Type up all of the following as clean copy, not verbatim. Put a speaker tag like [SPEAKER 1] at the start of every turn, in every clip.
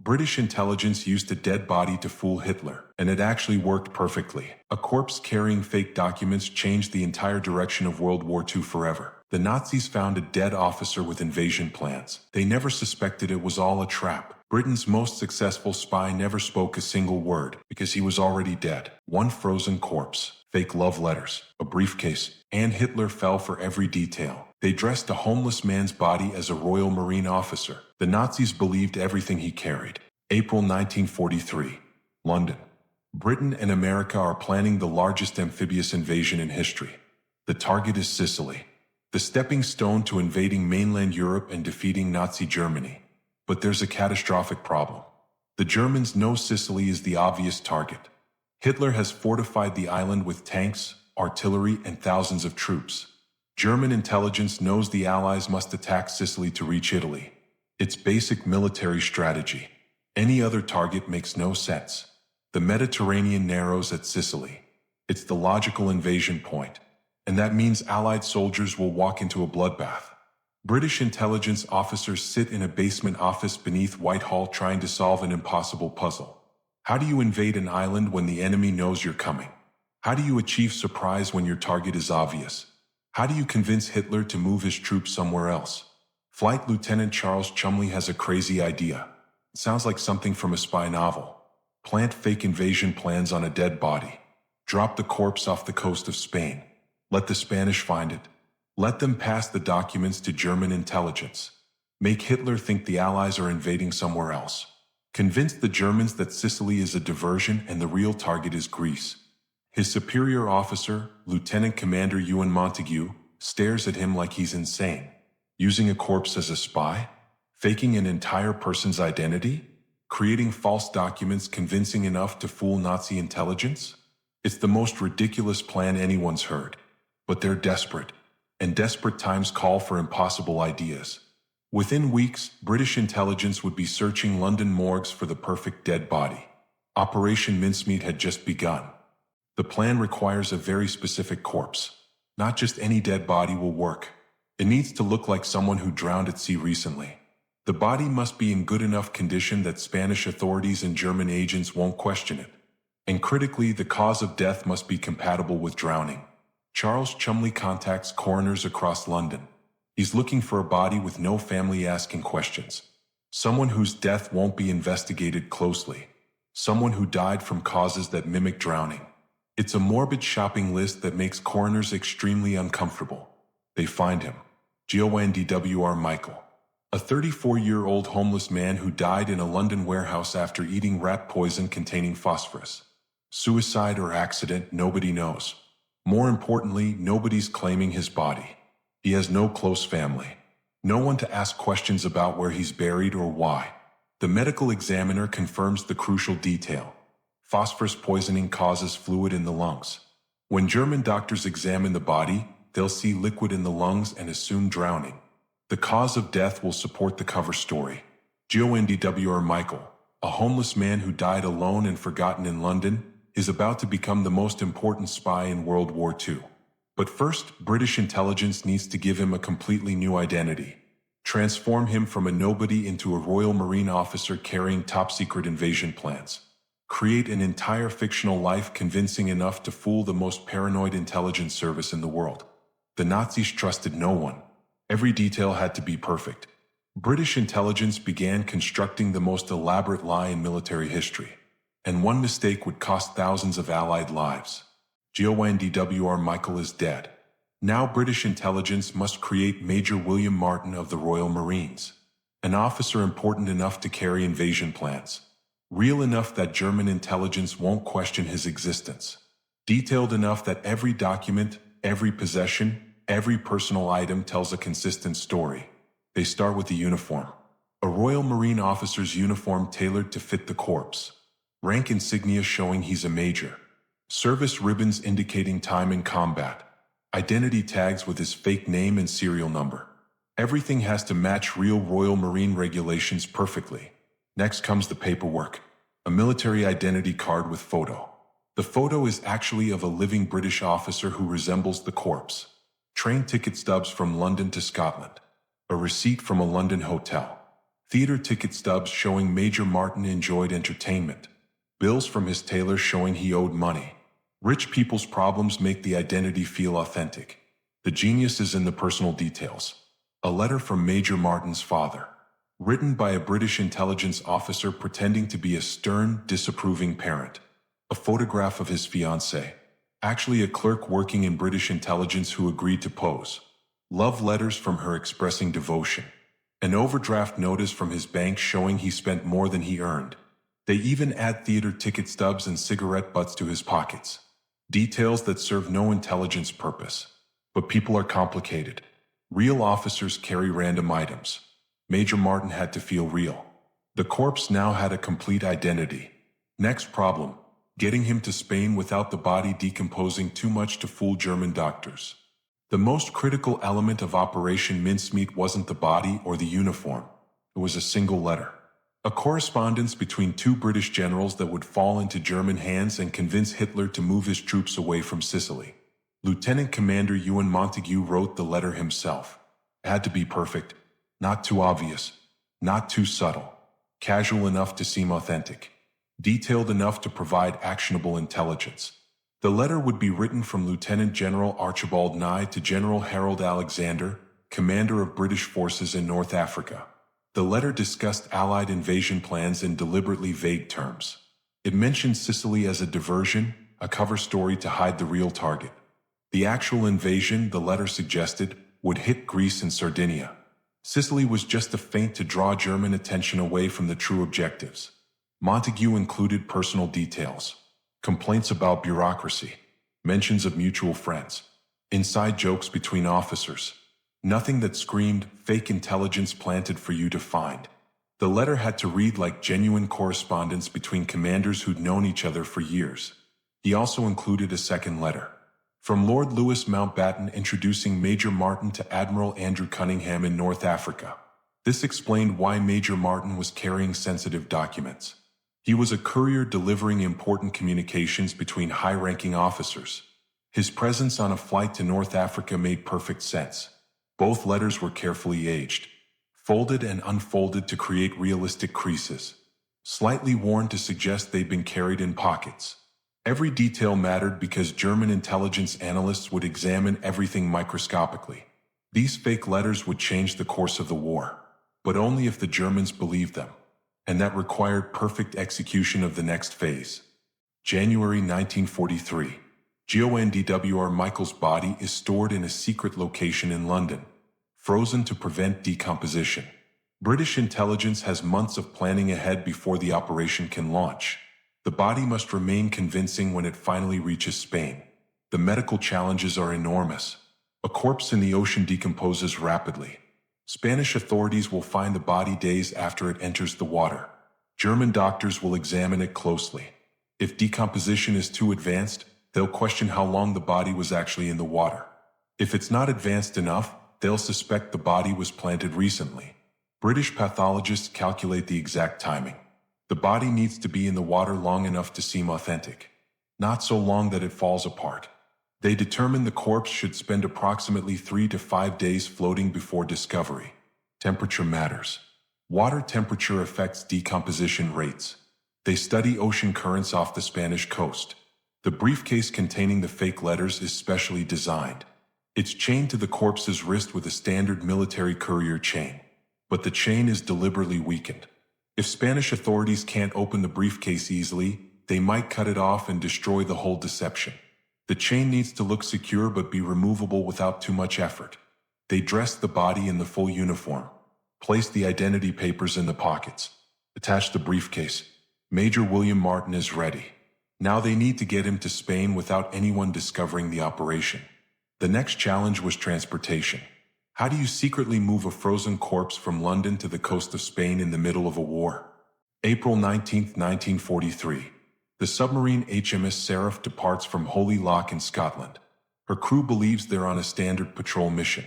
[SPEAKER 1] British intelligence used a dead body to fool Hitler, and it actually worked perfectly. A corpse carrying fake documents changed the entire direction of World War II forever. The Nazis found a dead officer with invasion plans. They never suspected it was all a trap. Britain's most successful spy never spoke a single word because he was already dead. One frozen corpse, fake love letters, a briefcase, and Hitler fell for every detail. They dressed a homeless man's body as a Royal Marine officer. The Nazis believed everything he carried. April 1943, London. Britain and America are planning the largest amphibious invasion in history. The target is Sicily, the stepping stone to invading mainland Europe and defeating Nazi Germany. But there's a catastrophic problem. The Germans know Sicily is the obvious target. Hitler has fortified the island with tanks, artillery, and thousands of troops. German intelligence knows the Allies must attack Sicily to reach Italy. It's basic military strategy. Any other target makes no sense. The Mediterranean narrows at Sicily. It's the logical invasion point, and that means Allied soldiers will walk into a bloodbath. British intelligence officers sit in a basement office beneath Whitehall trying to solve an impossible puzzle. How do you invade an island when the enemy knows you're coming? How do you achieve surprise when your target is obvious? How do you convince Hitler to move his troops somewhere else? Flight Lieutenant Charles Chumley has a crazy idea. It sounds like something from a spy novel. Plant fake invasion plans on a dead body. Drop the corpse off the coast of Spain. Let the Spanish find it. Let them pass the documents to German intelligence. Make Hitler think the Allies are invading somewhere else. Convince the Germans that Sicily is a diversion and the real target is Greece. His superior officer, Lieutenant Commander Ewan Montague, stares at him like he's insane. Using a corpse as a spy? Faking an entire person's identity? Creating false documents convincing enough to fool Nazi intelligence? It's the most ridiculous plan anyone's heard. But they're desperate, and desperate times call for impossible ideas. Within weeks, British intelligence would be searching London morgues for the perfect dead body. Operation Mincemeat had just begun. The plan requires a very specific corpse. Not just any dead body will work. It needs to look like someone who drowned at sea recently. The body must be in good enough condition that Spanish authorities and German agents won't question it. And critically, the cause of death must be compatible with drowning. Charles Chumley contacts coroners across London. He's looking for a body with no family asking questions. Someone whose death won't be investigated closely. Someone who died from causes that mimic drowning. It's a morbid shopping list that makes coroners extremely uncomfortable. They find him. Glyndwr Michael. A 34-year-old homeless man who died in a London warehouse after eating rat poison containing phosphorus. Suicide or accident, nobody knows. More importantly, nobody's claiming his body. He has no close family. No one to ask questions about where he's buried or why. The medical examiner confirms the crucial detail. Phosphorus poisoning causes fluid in the lungs. When German doctors examine the body, they'll see liquid in the lungs and assume drowning. The cause of death will support the cover story. Glyndwr Michael, a homeless man who died alone and forgotten in London, is about to become the most important spy in World War II. But first, British intelligence needs to give him a completely new identity. Transform him from a nobody into a Royal Marine officer carrying top-secret invasion plans. Create an entire fictional life convincing enough to fool the most paranoid intelligence service in the world. The Nazis trusted no one. Every detail had to be perfect. British intelligence began constructing the most elaborate lie in military history. And one mistake would cost thousands of Allied lives. Glyndwr Michael is dead. Now British intelligence must create Major William Martin of the Royal Marines. An officer important enough to carry invasion plans. Real enough that German intelligence won't question his existence. Detailed enough that every document, every possession, every personal item tells a consistent story. They start with the uniform. A Royal Marine officer's uniform tailored to fit the corpse. Rank insignia showing he's a major. Service ribbons indicating time in combat. Identity tags with his fake name and serial number. Everything has to match real Royal Marine regulations perfectly. Next comes the paperwork. A military identity card with photo. The photo is actually of a living British officer who resembles the corpse. Train ticket stubs from London to Scotland. A receipt from a London hotel. theater ticket stubs showing Major Martin enjoyed entertainment, bills from his tailor showing he owed money. Rich people's problems make the identity feel authentic. The genius is in the personal details. A letter from Major Martin's father, written by a British intelligence officer pretending to be a stern, disapproving parent. A photograph of his fiancée, actually a clerk working in British intelligence who agreed to pose. Love letters from her expressing devotion. An overdraft notice from his bank showing he spent more than he earned. They even add theater ticket stubs and cigarette butts to his pockets. Details that serve no intelligence purpose. But people are complicated. Real officers carry random items. Major Martin had to feel real. The corpse now had a complete identity. Next problem, getting him to Spain without the body decomposing too much to fool German doctors. The most critical element of Operation Mincemeat wasn't the body or the uniform. It was a single letter. A correspondence between two British generals that would fall into German hands and convince Hitler to move his troops away from Sicily. Lieutenant Commander Ewan Montague wrote the letter himself. It had to be perfect, not too obvious, not too subtle, casual enough to seem authentic, detailed enough to provide actionable intelligence. The letter would be written from Lieutenant General Archibald Nye to General Harold Alexander, commander of British forces in North Africa. The letter discussed Allied invasion plans in deliberately vague terms. It mentioned Sicily as a diversion, a cover story to hide the real target. The actual invasion, the letter suggested, would hit Greece and Sardinia. Sicily was just a feint to draw German attention away from the true objectives. Montague included personal details. Complaints about bureaucracy, mentions of mutual friends, inside jokes between officers. Nothing that screamed fake intelligence planted for you to find. The letter had to read like genuine correspondence between commanders who'd known each other for years. He also included a second letter from Lord Louis Mountbatten introducing Major Martin to Admiral Andrew Cunningham in North Africa. This explained why Major Martin was carrying sensitive documents. He was a courier delivering important communications between high-ranking officers. His presence on a flight to North Africa made perfect sense. Both letters were carefully aged, folded and unfolded to create realistic creases, slightly worn to suggest they'd been carried in pockets. Every detail mattered because German intelligence analysts would examine everything microscopically. These fake letters would change the course of the war, but only if the Germans believed them. And that required perfect execution of the next phase. January 1943. Glyndwr Michael's body is stored in a secret location in London, frozen to prevent decomposition. British intelligence has months of planning ahead before the operation can launch. The body must remain convincing when it finally reaches Spain. The medical challenges are enormous. A corpse in the ocean decomposes rapidly. Spanish authorities will find the body days after it enters the water. German doctors will examine it closely. If decomposition is too advanced, they'll question how long the body was actually in the water. If it's not advanced enough, they'll suspect the body was planted recently. British pathologists calculate the exact timing. The body needs to be in the water long enough to seem authentic, not so long that it falls apart. They determine the corpse should spend approximately 3 to 5 days floating before discovery. Temperature matters. Water temperature affects decomposition rates. They study ocean currents off the Spanish coast. The briefcase containing the fake letters is specially designed. It's chained to the corpse's wrist with a standard military courier chain. But the chain is deliberately weakened. If Spanish authorities can't open the briefcase easily, they might cut it off and destroy the whole deception. The chain needs to look secure but be removable without too much effort. They dress the body in the full uniform, place the identity papers in the pockets, attach the briefcase. Major William Martin is ready. Now they need to get him to Spain without anyone discovering the operation. The next challenge was transportation. How do you secretly move a frozen corpse from London to the coast of Spain in the middle of a war? April 19, 1943. The submarine HMS Seraph departs from Holy Loch in Scotland. Her crew believes they're on a standard patrol mission.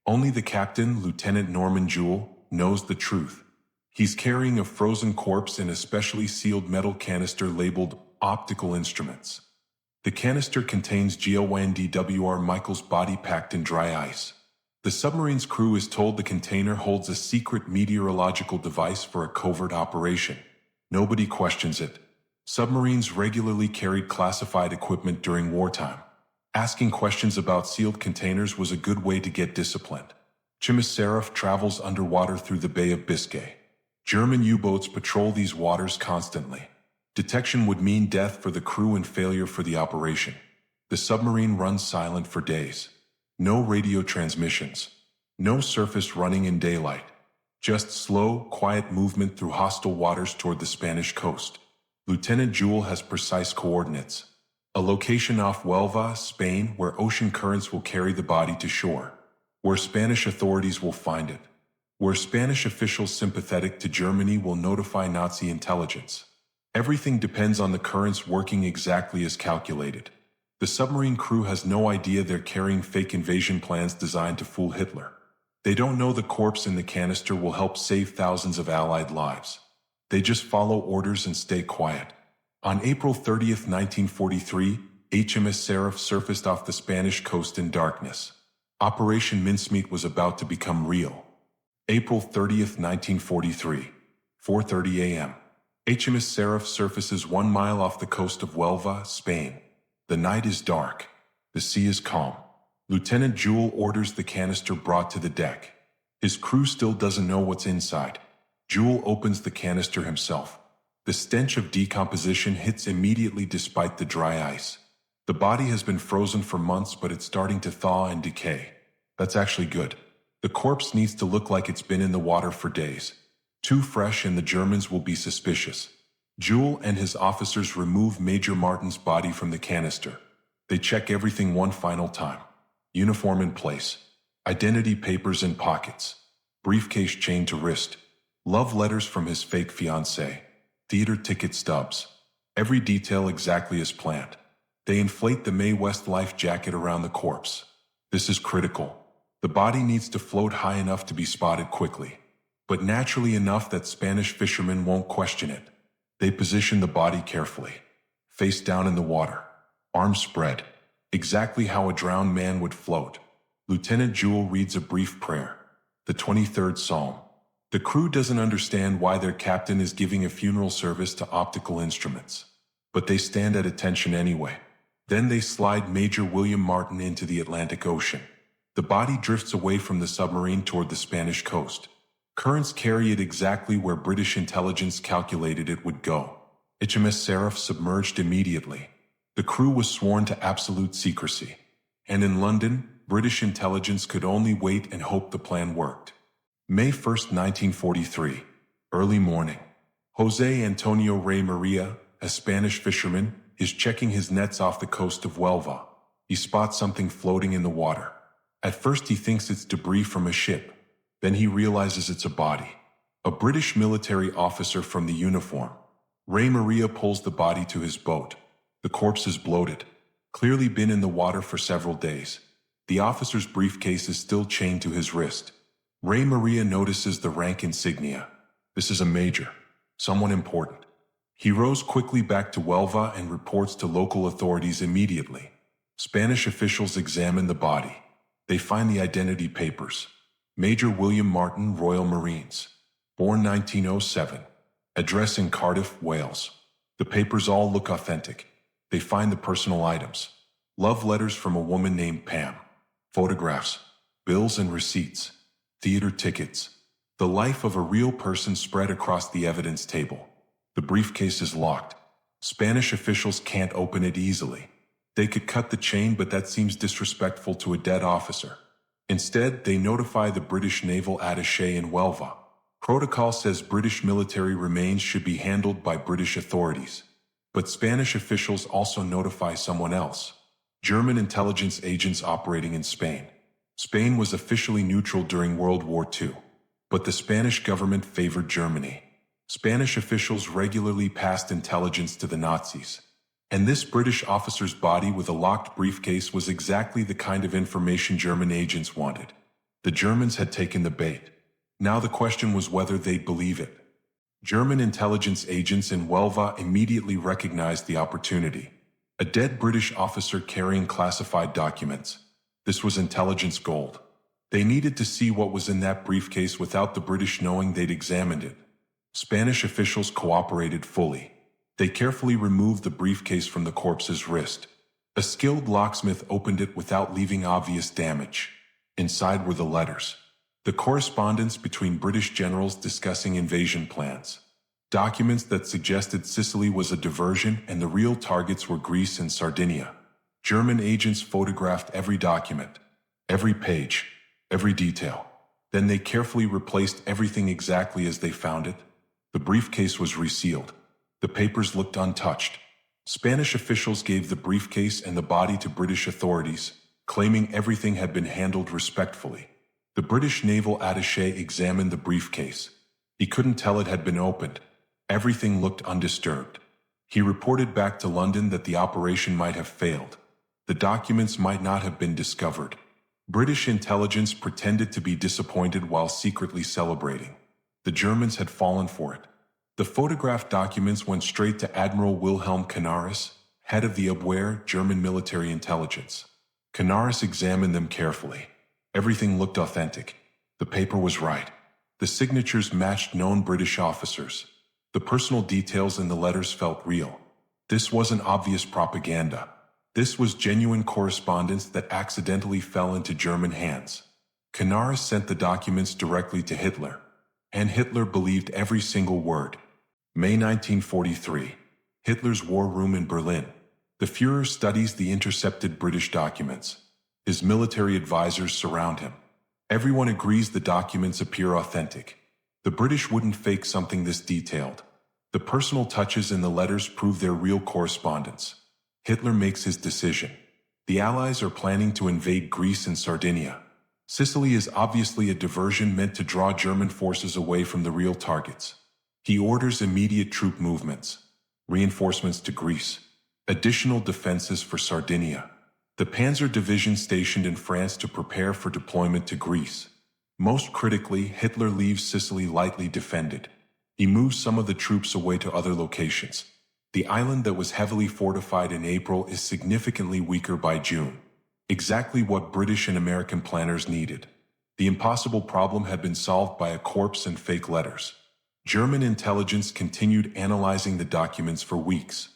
[SPEAKER 1] Only the captain, Lieutenant Norman Jewell, knows the truth. He's carrying a frozen corpse in a specially sealed metal canister labeled optical instruments. The canister contains Glyndwr Michael's body packed in dry ice. The submarine's crew is told the container holds a secret meteorological device for a covert operation. Nobody questions it. Submarines regularly carried classified equipment during wartime. Asking questions about sealed containers was a good way to get disciplined. Chimiserov travels underwater through the Bay of Biscay. German U-boats patrol these waters constantly. Detection would mean death for the crew and failure for the operation. The submarine runs silent for days. No radio transmissions. No surface running in daylight. Just slow, quiet movement through hostile waters toward the Spanish coast. Lieutenant Jewell has precise coordinates. A location off Huelva, Spain, where ocean currents will carry the body to shore. Where Spanish authorities will find it. Where Spanish officials sympathetic to Germany will notify Nazi intelligence. Everything depends on the currents working exactly as calculated. The submarine crew has no idea they're carrying fake invasion plans designed to fool Hitler. They don't know the corpse in the canister will help save thousands of Allied lives. They just follow orders and stay quiet. On April 30th, 1943, HMS Seraph surfaced off the Spanish coast in darkness. Operation Mincemeat was about to become real. April 30th, 1943, 4:30 a.m. HMS Seraph surfaces 1 mile off the coast of Huelva, Spain. The night is dark. The sea is calm. Lieutenant Jewell orders the canister brought to the deck. His crew still doesn't know what's inside. Jewell opens the canister himself. The stench of decomposition hits immediately despite the dry ice. The body has been frozen for months, but it's starting to thaw and decay. That's actually good. The corpse needs to look like it's been in the water for days. Too fresh and the Germans will be suspicious. Jewell and his officers remove Major Martin's body from the canister. They check everything one final time. Uniform in place. Identity papers in pockets. Briefcase chained to wrist. Love letters from his fake fiancée. Theater ticket stubs. Every detail exactly as planned. They inflate the Mae West life jacket around the corpse. This is critical. The body needs to float high enough to be spotted quickly, but naturally enough that Spanish fishermen won't question it. They position the body carefully. Face down in the water. Arms spread. Exactly how a drowned man would float. Lieutenant Jewell reads a brief prayer. The 23rd Psalm. The crew doesn't understand why their captain is giving a funeral service to optical instruments. But they stand at attention anyway. Then they slide Major William Martin into the Atlantic Ocean. The body drifts away from the submarine toward the Spanish coast. Currents carry it exactly where British intelligence calculated it would go. HMS Seraph submerged immediately. The crew was sworn to absolute secrecy. And in London, British intelligence could only wait and hope the plan worked. May 1st, 1943. Early morning. José Antonio Rey Maria, a Spanish fisherman, is checking his nets off the coast of Huelva. He spots something floating in the water. At first he thinks it's debris from a ship. Then he realizes it's a body. A British military officer from the uniform. Rey Maria pulls the body to his boat. The corpse is bloated. Clearly been in the water for several days. The officer's briefcase is still chained to his wrist. Rey Maria notices the rank insignia. This is a major. Someone important. He rows quickly back to Huelva and reports to local authorities immediately. Spanish officials examine the body. They find the identity papers. Major William Martin, Royal Marines. Born 1907. Address in Cardiff, Wales. The papers all look authentic. They find the personal items. Love letters from a woman named Pam. Photographs. Bills and receipts. Theater tickets. The life of a real person spread across the evidence table. The briefcase is locked. Spanish officials can't open it easily. They could cut the chain, but that seems disrespectful to a dead officer. Instead, they notify the British naval attaché in Huelva. Protocol says British military remains should be handled by British authorities. But Spanish officials also notify someone else. German intelligence agents operating in Spain. Spain was officially neutral during World War II. But the Spanish government favored Germany. Spanish officials regularly passed intelligence to the Nazis. And this British officer's body with a locked briefcase was exactly the kind of information German agents wanted. The Germans had taken the bait. Now the question was whether they'd believe it. German intelligence agents in Huelva immediately recognized the opportunity. A dead British officer carrying classified documents. This was intelligence gold. They needed to see what was in that briefcase without the British knowing they'd examined it. Spanish officials cooperated fully. They carefully removed the briefcase from the corpse's wrist. A skilled locksmith opened it without leaving obvious damage. Inside were the letters. The correspondence between British generals discussing invasion plans. Documents that suggested Sicily was a diversion and the real targets were Greece and Sardinia. German agents photographed every document, every page, every detail. Then they carefully replaced everything exactly as they found it. The briefcase was resealed. The papers looked untouched. Spanish officials gave the briefcase and the body to British authorities, claiming everything had been handled respectfully. The British naval attaché examined the briefcase. He couldn't tell it had been opened. Everything looked undisturbed. He reported back to London that the operation might have failed. The documents might not have been discovered. British intelligence pretended to be disappointed while secretly celebrating. The Germans had fallen for it. The photographed documents went straight to Admiral Wilhelm Canaris, head of the Abwehr, German military intelligence. Canaris examined them carefully. Everything looked authentic. The paper was right. The signatures matched known British officers. The personal details in the letters felt real. This wasn't obvious propaganda. This was genuine correspondence that accidentally fell into German hands. Canaris sent the documents directly to Hitler, and Hitler believed every single word. May 1943. Hitler's war room in Berlin. The Führer studies the intercepted British documents. His military advisors surround him. Everyone agrees the documents appear authentic. The British wouldn't fake something this detailed. The personal touches in the letters prove their real correspondence. Hitler makes his decision. The Allies are planning to invade Greece and Sardinia. Sicily is obviously a diversion meant to draw German forces away from the real targets. He orders immediate troop movements, reinforcements to Greece, additional defenses for Sardinia. The Panzer Division stationed in France to prepare for deployment to Greece. Most critically, Hitler leaves Sicily lightly defended. He moves some of the troops away to other locations. The island that was heavily fortified in April is significantly weaker by June. Exactly what British and American planners needed. The impossible problem had been solved by a corpse and fake letters. German intelligence continued analyzing the documents for weeks.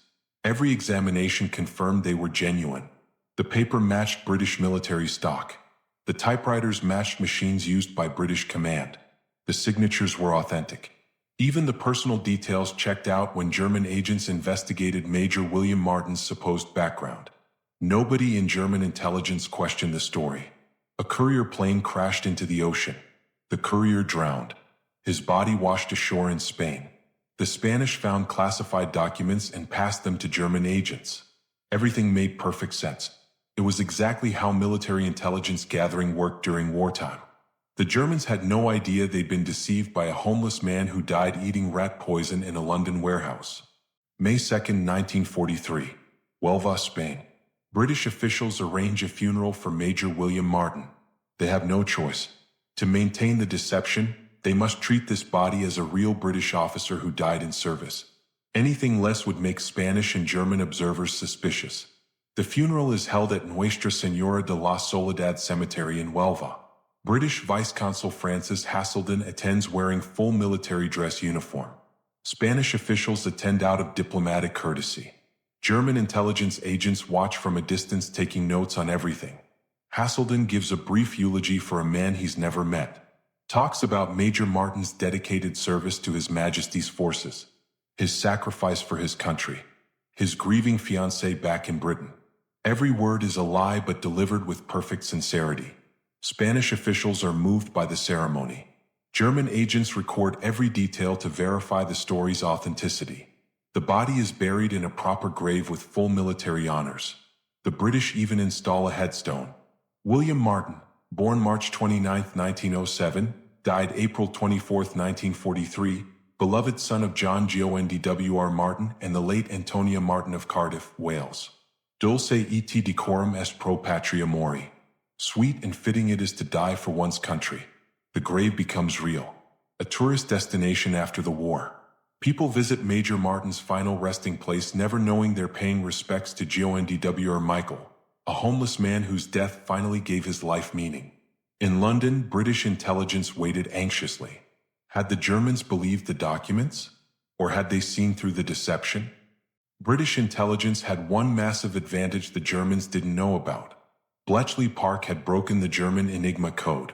[SPEAKER 1] Every examination confirmed they were genuine. The paper matched British military stock. The typewriters matched machines used by British command. The signatures were authentic. Even the personal details checked out when German agents investigated Major William Martin's supposed background. Nobody in German intelligence questioned the story. A courier plane crashed into the ocean. The courier drowned. His body washed ashore in Spain. The Spanish found classified documents and passed them to German agents. Everything made perfect sense. It was exactly how military intelligence gathering worked during wartime. The Germans had no idea they'd been deceived by a homeless man who died eating rat poison in a London warehouse. May 2, 1943. Huelva, Spain. British officials arrange a funeral for Major William Martin. They have no choice. To maintain the deception, they must treat this body as a real British officer who died in service. Anything less would make Spanish and German observers suspicious. The funeral is held at Nuestra Señora de la Soledad Cemetery in Huelva. British Vice-Consul Francis Haselden attends wearing full military dress uniform. Spanish officials attend out of diplomatic courtesy. German intelligence agents watch from a distance taking notes on everything. Haselden gives a brief eulogy for a man he's never met. Talks about Major Martin's dedicated service to His Majesty's forces, his sacrifice for his country, his grieving fiancée back in Britain. Every word is a lie but delivered with perfect sincerity. Spanish officials are moved by the ceremony. German agents record every detail to verify the story's authenticity. The body is buried in a proper grave with full military honors. The British even install a headstone. William Martin, born March 29, 1907, died April 24, 1943, beloved son of John Glyndwr Martin and the late Antonia Martin of Cardiff, Wales. Dulce et decorum est pro patria mori. Sweet and fitting it is to die for one's country. The grave becomes real. A tourist destination after the war. People visit Major Martin's final resting place never knowing they're paying respects to Glyndwr Michael, a homeless man whose death finally gave his life meaning. In London, British intelligence waited anxiously. Had the Germans believed the documents? Or had they seen through the deception? British intelligence had one massive advantage the Germans didn't know about. Bletchley Park had broken the German Enigma code.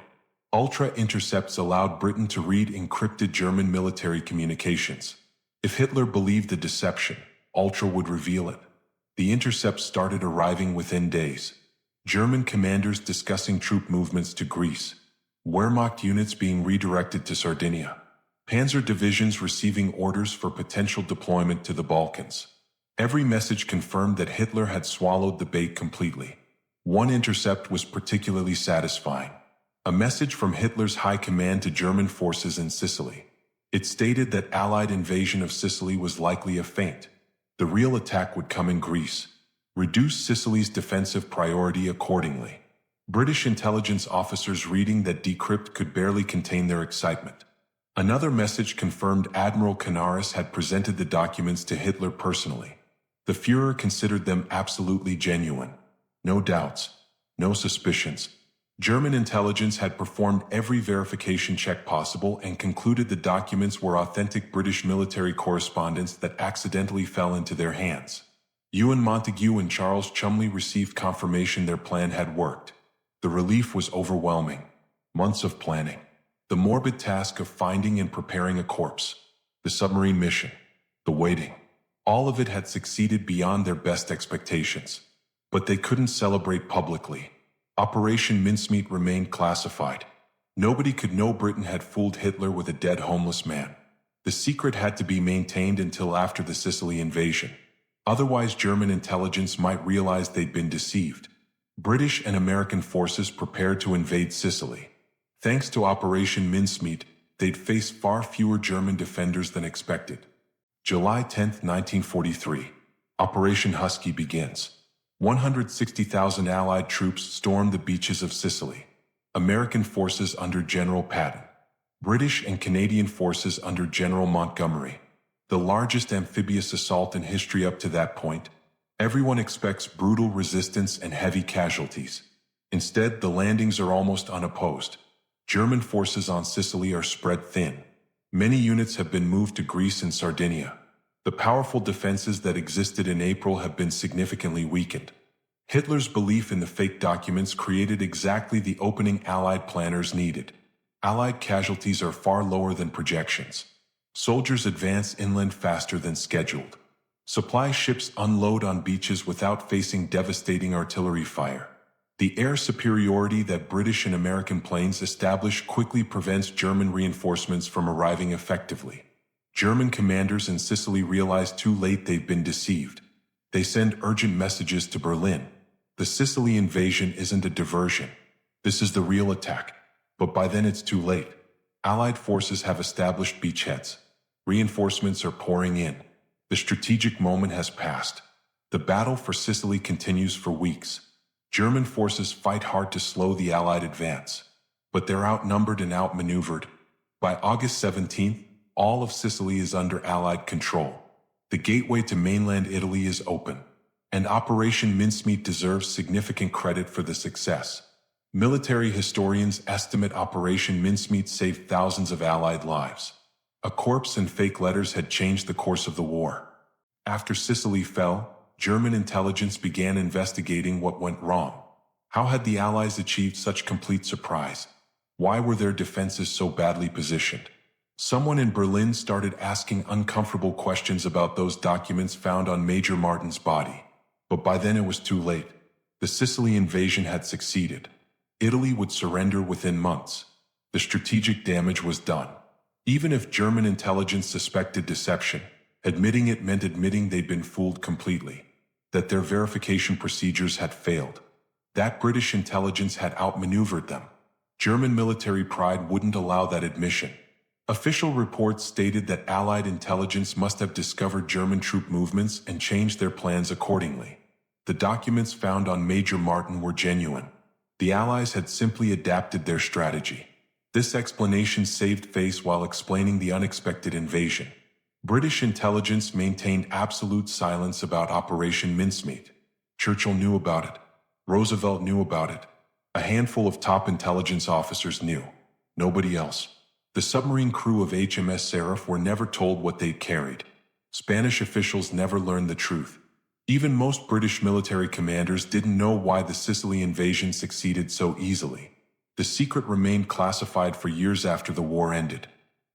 [SPEAKER 1] Ultra intercepts allowed Britain to read encrypted German military communications. If Hitler believed the deception, Ultra would reveal it. The intercepts started arriving within days. German commanders discussing troop movements to Greece. Wehrmacht units being redirected to Sardinia. Panzer divisions receiving orders for potential deployment to the Balkans. Every message confirmed that Hitler had swallowed the bait completely. One intercept was particularly satisfying. A message from Hitler's high command to German forces in Sicily. It stated that Allied invasion of Sicily was likely a feint. The real attack would come in Greece. Reduce Sicily's defensive priority accordingly. British intelligence officers reading that decrypt could barely contain their excitement. Another message confirmed Admiral Canaris had presented the documents to Hitler personally. The Führer considered them absolutely genuine. No doubts, no suspicions. German intelligence had performed every verification check possible and concluded the documents were authentic British military correspondence that accidentally fell into their hands. Ewan Montague and Charles Chumley received confirmation their plan had worked. The relief was overwhelming. Months of planning. The morbid task of finding and preparing a corpse. The submarine mission. The waiting. All of it had succeeded beyond their best expectations. But they couldn't celebrate publicly. Operation Mincemeat remained classified. Nobody could know Britain had fooled Hitler with a dead homeless man. The secret had to be maintained until after the Sicily invasion. Otherwise, German intelligence might realize they'd been deceived. British and American forces prepared to invade Sicily. Thanks to Operation Mincemeat, they'd face far fewer German defenders than expected. July 10, 1943. Operation Husky begins. 160,000 Allied troops stormed the beaches of Sicily. American forces under General Patton. British and Canadian forces under General Montgomery. The largest amphibious assault in history up to that point. Everyone expects brutal resistance and heavy casualties. Instead, the landings are almost unopposed. German forces on Sicily are spread thin. Many units have been moved to Greece and Sardinia. The powerful defenses that existed in April have been significantly weakened. Hitler's belief in the fake documents created exactly the opening Allied planners needed. Allied casualties are far lower than projections. Soldiers advance inland faster than scheduled. Supply ships unload on beaches without facing devastating artillery fire. The air superiority that British and American planes establish quickly prevents German reinforcements from arriving effectively. German commanders in Sicily realize too late they've been deceived. They send urgent messages to Berlin. The Sicily invasion isn't a diversion. This is the real attack. But by then it's too late. Allied forces have established beachheads. Reinforcements are pouring in. The strategic moment has passed. The battle for Sicily continues for weeks. German forces fight hard to slow the Allied advance. But they're outnumbered and outmaneuvered. By August 17th, all of Sicily is under Allied control. The gateway to mainland Italy is open. And Operation Mincemeat deserves significant credit for the success. Military historians estimate Operation Mincemeat saved thousands of Allied lives. A corpse and fake letters had changed the course of the war. After Sicily fell, German intelligence began investigating what went wrong. How had the Allies achieved such complete surprise? Why were their defenses so badly positioned? Someone in Berlin started asking uncomfortable questions about those documents found on Major Martin's body. But by then it was too late. The Sicily invasion had succeeded. Italy would surrender within months. The strategic damage was done. Even if German intelligence suspected deception, admitting it meant admitting they'd been fooled completely, that their verification procedures had failed, that British intelligence had outmaneuvered them. German military pride wouldn't allow that admission. Official reports stated that Allied intelligence must have discovered German troop movements and changed their plans accordingly. The documents found on Major Martin were genuine. The Allies had simply adapted their strategy. This explanation saved face while explaining the unexpected invasion. British intelligence maintained absolute silence about Operation Mincemeat. Churchill knew about it. Roosevelt knew about it. A handful of top intelligence officers knew. Nobody else. The submarine crew of HMS Seraph were never told what they'd carried. Spanish officials never learned the truth. Even most British military commanders didn't know why the Sicily invasion succeeded so easily. The secret remained classified for years after the war ended.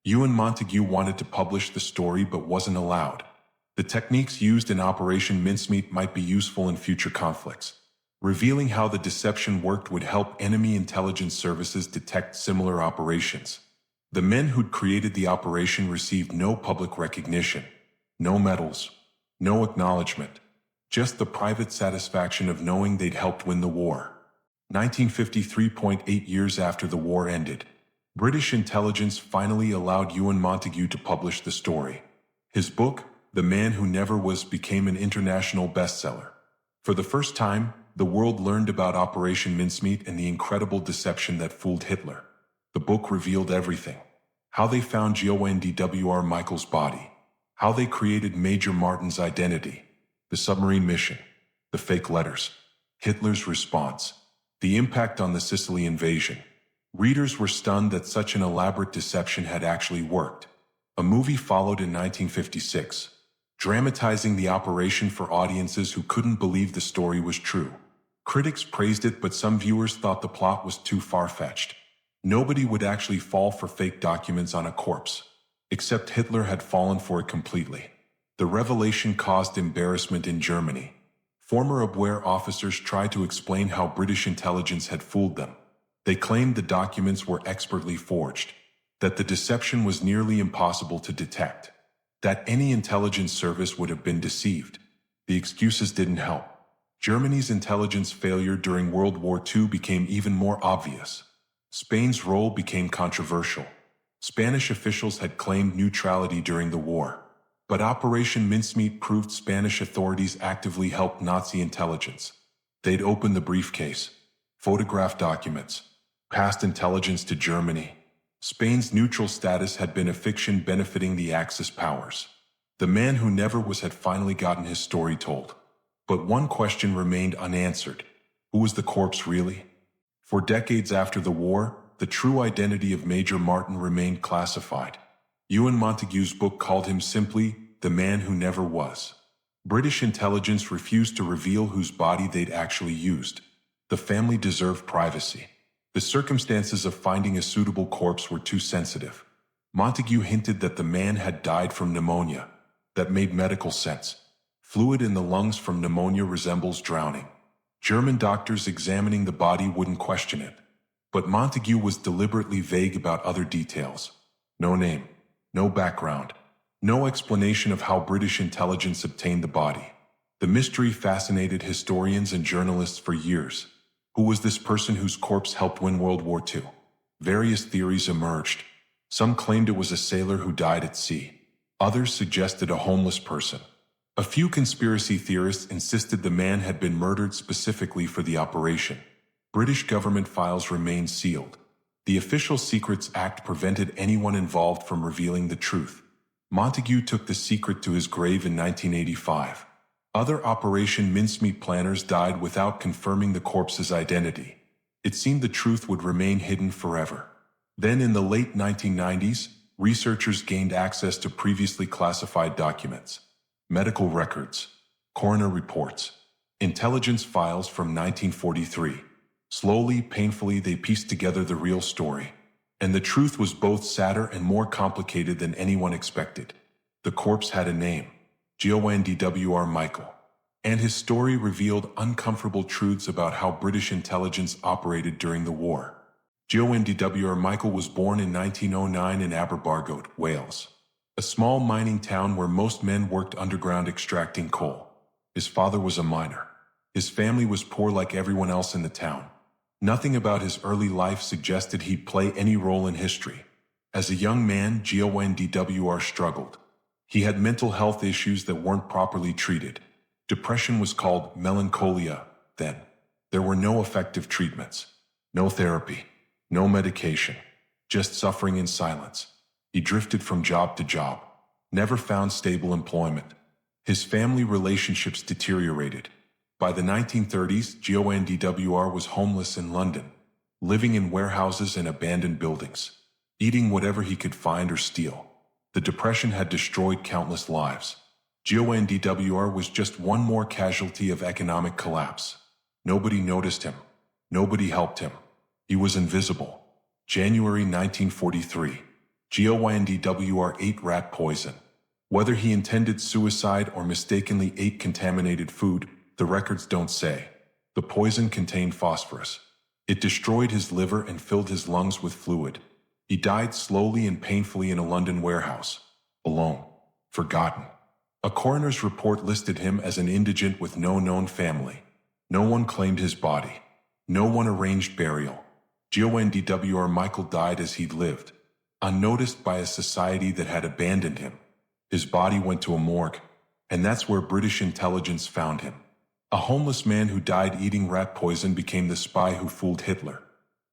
[SPEAKER 1] Ewan Montagu wanted to publish the story but wasn't allowed. The techniques used in Operation Mincemeat might be useful in future conflicts. Revealing how the deception worked would help enemy intelligence services detect similar operations. The men who'd created the operation received no public recognition, no medals, no acknowledgement. Just the private satisfaction of knowing they'd helped win the war. 1953.8 years after the war ended, British intelligence finally allowed Ewan Montagu to publish the story. His book, The Man Who Never Was, became an international bestseller. For the first time, the world learned about Operation Mincemeat and the incredible deception that fooled Hitler. The book revealed everything. How they found Glyndwr Michael's body. How they created Major Martin's identity. The submarine mission, the fake letters, Hitler's response, the impact on the Sicily invasion. Readers were stunned that such an elaborate deception had actually worked. A movie followed in 1956, dramatizing the operation for audiences who couldn't believe the story was true. Critics praised it, but some viewers thought the plot was too far-fetched. Nobody would actually fall for fake documents on a corpse, except Hitler had fallen for it completely. The revelation caused embarrassment in Germany. Former Abwehr officers tried to explain how British intelligence had fooled them. They claimed the documents were expertly forged, that the deception was nearly impossible to detect, that any intelligence service would have been deceived. The excuses didn't help. Germany's intelligence failure during World War II became even more obvious. Spain's role became controversial. Spanish officials had claimed neutrality during the war. But Operation Mincemeat proved Spanish authorities actively helped Nazi intelligence. They'd opened the briefcase, photographed documents, passed intelligence to Germany. Spain's neutral status had been a fiction benefiting the Axis powers. The man who never was had finally gotten his story told. But one question remained unanswered. Who was the corpse really? For decades after the war, the true identity of Major Martin remained classified. Ewan Montagu's book called him simply The Man Who Never Was. British intelligence refused to reveal whose body they'd actually used. The family deserved privacy. The circumstances of finding a suitable corpse were too sensitive. Montagu hinted that the man had died from pneumonia. That made medical sense. Fluid in the lungs from pneumonia resembles drowning. German doctors examining the body wouldn't question it. But Montagu was deliberately vague about other details. No name. No background. No explanation of how British intelligence obtained the body. The mystery fascinated historians and journalists for years. Who was this person whose corpse helped win World War II? Various theories emerged. Some claimed it was a sailor who died at sea. Others suggested a homeless person. A few conspiracy theorists insisted the man had been murdered specifically for the operation. British government files remained sealed. The Official Secrets Act prevented anyone involved from revealing the truth. Montagu took the secret to his grave in 1985. Other Operation Mincemeat planners died without confirming the corpse's identity. It seemed the truth would remain hidden forever. Then in the late 1990s, researchers gained access to previously classified documents. Medical records, coroner reports, intelligence files from 1943. Slowly, painfully, they pieced together the real story. And the truth was both sadder and more complicated than anyone expected. The corpse had a name, Glyndwr Michael. And his story revealed uncomfortable truths about how British intelligence operated during the war. Glyndwr Michael was born in 1909 in Aberbargoed, Wales, a small mining town where most men worked underground extracting coal. His father was a miner. His family was poor like everyone else in the town. Nothing about his early life suggested he'd play any role in history. As a young man, Glyndwr struggled. He had mental health issues that weren't properly treated. Depression was called melancholia then. There were no effective treatments, no therapy, no medication, just suffering in silence. He drifted from job to job, never found stable employment. His family relationships deteriorated. By the 1930s, Glyndwr was homeless in London, living in warehouses and abandoned buildings, eating whatever he could find or steal. The Depression had destroyed countless lives. Glyndwr was just one more casualty of economic collapse. Nobody noticed him. Nobody helped him. He was invisible. January 1943. Glyndwr ate rat poison. Whether he intended suicide or mistakenly ate contaminated food, the records don't say. The poison contained phosphorus. It destroyed his liver and filled his lungs with fluid. He died slowly and painfully in a London warehouse. Alone. Forgotten. A coroner's report listed him as an indigent with no known family. No one claimed his body. No one arranged burial. Glyndwr Michael died as he'd lived, unnoticed by a society that had abandoned him. His body went to a morgue, and that's where British intelligence found him. A homeless man who died eating rat poison became the spy who fooled Hitler.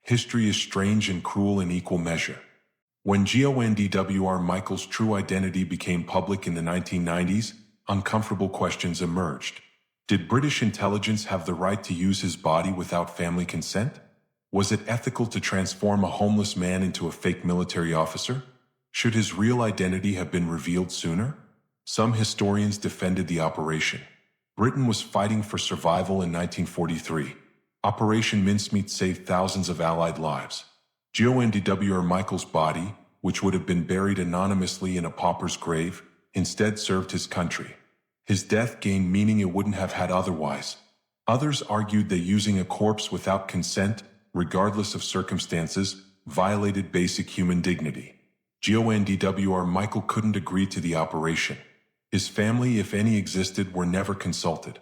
[SPEAKER 1] History is strange and cruel in equal measure. When Glyndwr Michael's true identity became public in the 1990s, uncomfortable questions emerged. Did British intelligence have the right to use his body without family consent? Was it ethical to transform a homeless man into a fake military officer? Should his real identity have been revealed sooner? Some historians defended the operation. Britain was fighting for survival in 1943. Operation Mincemeat saved thousands of Allied lives. Glyndwr Michael's body, which would have been buried anonymously in a pauper's grave, instead served his country. His death gained meaning it wouldn't have had otherwise. Others argued that using a corpse without consent, regardless of circumstances, violated basic human dignity. Glyndwr Michael couldn't agree to the operation. His family, if any existed, were never consulted.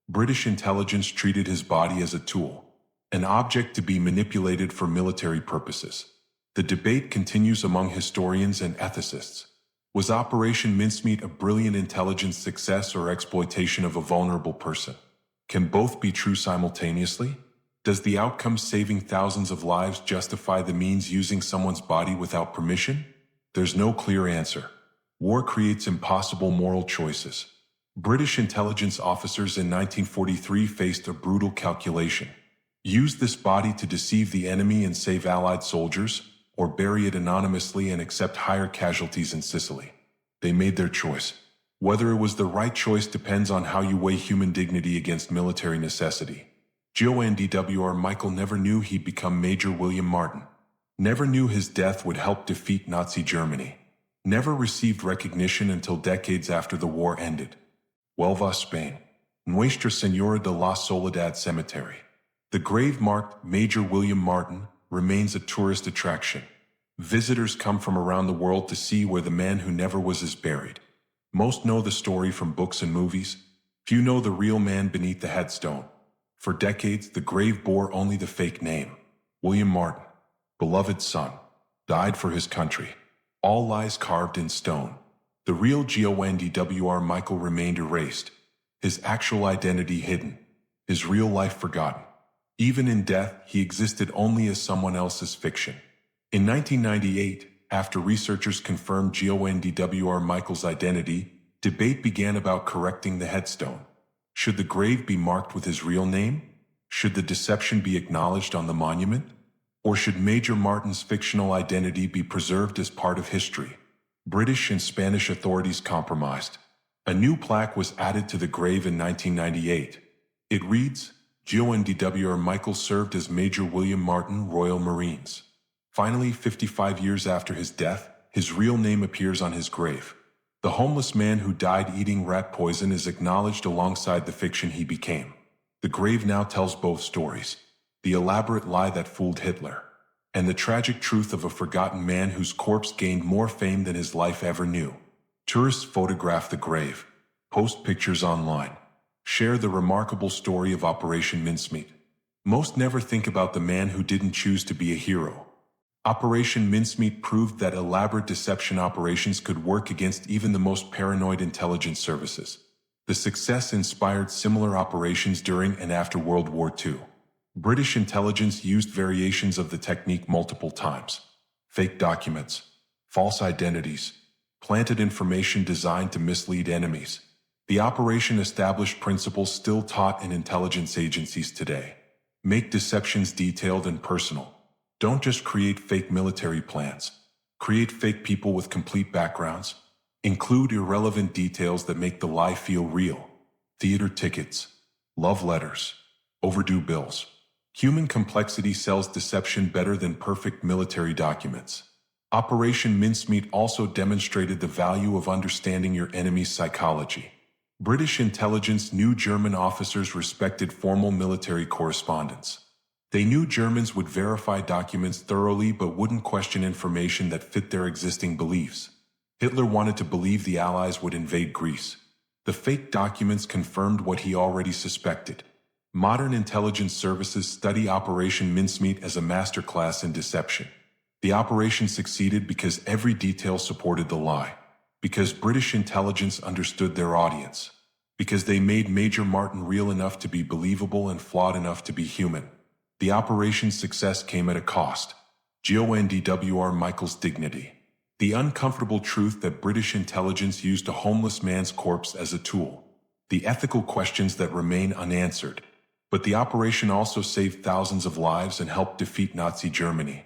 [SPEAKER 1] British intelligence treated his body as a tool, an object to be manipulated for military purposes. The debate continues among historians and ethicists. Was Operation Mincemeat a brilliant intelligence success or exploitation of a vulnerable person? Can both be true simultaneously? Does the outcome saving thousands of lives justify the means using someone's body without permission? There's no clear answer. War creates impossible moral choices. British intelligence officers in 1943 faced a brutal calculation. Use this body to deceive the enemy and save Allied soldiers, or bury it anonymously and accept higher casualties in Sicily. They made their choice. Whether it was the right choice depends on how you weigh human dignity against military necessity. Glyndwr Michael never knew he'd become Major William Martin. Never knew his death would help defeat Nazi Germany. Never received recognition until decades after the war ended. Huelva, Spain. Nuestra Señora de la Soledad Cemetery. The grave marked Major William Martin remains a tourist attraction. Visitors come from around the world to see where the man who never was is buried. Most know the story from books and movies. Few know the real man beneath the headstone. For decades, the grave bore only the fake name. William Martin, beloved son, died for his country. All lies carved in stone. The real Glyndwr Michael remained erased. His actual identity hidden. His real life forgotten. Even in death, he existed only as someone else's fiction. In 1998, after researchers confirmed Glyndwr Michael's identity, debate began about correcting the headstone. Should the grave be marked with his real name? Should the deception be acknowledged on the monument? Or should Major Martin's fictional identity be preserved as part of history? British and Spanish authorities compromised. A new plaque was added to the grave in 1998. It reads, Glyndwr Michael served as Major William Martin, Royal Marines. Finally, 55 years after his death, his real name appears on his grave. The homeless man who died eating rat poison is acknowledged alongside the fiction he became. The grave now tells both stories. The elaborate lie that fooled Hitler, and the tragic truth of a forgotten man whose corpse gained more fame than his life ever knew. Tourists photograph the grave, post pictures online, share the remarkable story of Operation Mincemeat. Most never think about the man who didn't choose to be a hero. Operation Mincemeat proved that elaborate deception operations could work against even the most paranoid intelligence services. The success inspired similar operations during and after World War II. British intelligence used variations of the technique multiple times. Fake documents, false identities, planted information designed to mislead enemies. The operation established principles still taught in intelligence agencies today. Make deceptions detailed and personal. Don't just create fake military plans. Create fake people with complete backgrounds. Include irrelevant details that make the lie feel real. Theater tickets, love letters, overdue bills. Human complexity sells deception better than perfect military documents. Operation Mincemeat also demonstrated the value of understanding your enemy's psychology. British intelligence knew German officers respected formal military correspondence. They knew Germans would verify documents thoroughly but wouldn't question information that fit their existing beliefs. Hitler wanted to believe the Allies would invade Greece. The fake documents confirmed what he already suspected. Modern intelligence services study Operation Mincemeat as a masterclass in deception. The operation succeeded because every detail supported the lie. Because British intelligence understood their audience. Because they made Major Martin real enough to be believable and flawed enough to be human. The operation's success came at a cost. Glyndwr Michael's dignity. The uncomfortable truth that British intelligence used a homeless man's corpse as a tool. The ethical questions that remain unanswered. But the operation also saved thousands of lives and helped defeat Nazi Germany.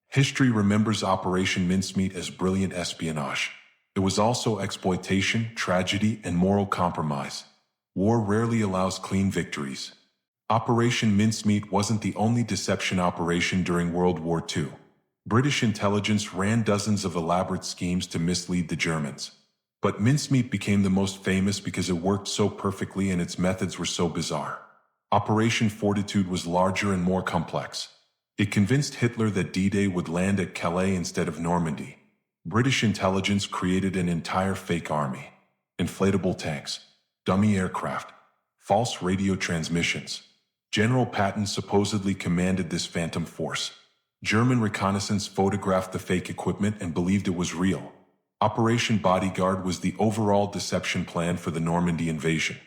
[SPEAKER 1] History remembers Operation Mincemeat as brilliant espionage. It was also exploitation, tragedy, and moral compromise. War rarely allows clean victories. Operation Mincemeat wasn't the only deception operation during World War II. British intelligence ran dozens of elaborate schemes to mislead the Germans. But Mincemeat became the most famous because it worked so perfectly and its methods were so bizarre. Operation Fortitude was larger and more complex. It convinced Hitler that D-Day would land at Calais instead of Normandy. British intelligence created an entire fake army. Inflatable tanks, dummy aircraft, false radio transmissions. General Patton supposedly commanded this phantom force. German reconnaissance photographed the fake equipment and believed it was real. Operation Bodyguard was the overall deception plan for the Normandy invasion.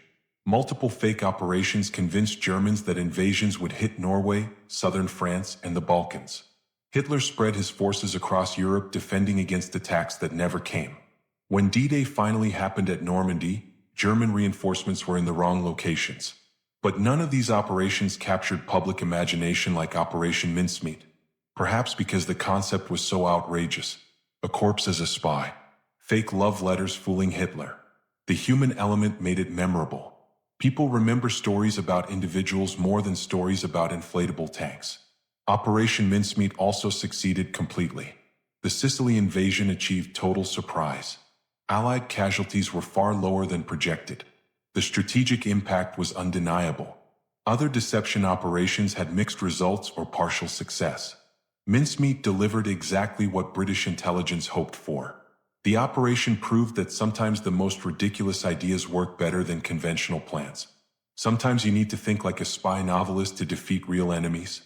[SPEAKER 1] Multiple fake operations convinced Germans that invasions would hit Norway, southern France, and the Balkans. Hitler spread his forces across Europe defending against attacks that never came. When D-Day finally happened at Normandy, German reinforcements were in the wrong locations. But none of these operations captured public imagination like Operation Mincemeat. Perhaps because the concept was so outrageous. A corpse as a spy. Fake love letters fooling Hitler. The human element made it memorable. People remember stories about individuals more than stories about inflatable tanks. Operation Mincemeat also succeeded completely. The Sicily invasion achieved total surprise. Allied casualties were far lower than projected. The strategic impact was undeniable. Other deception operations had mixed results or partial success. Mincemeat delivered exactly what British intelligence hoped for. The operation proved that sometimes the most ridiculous ideas work better than conventional plans. Sometimes you need to think like a spy novelist to defeat real enemies.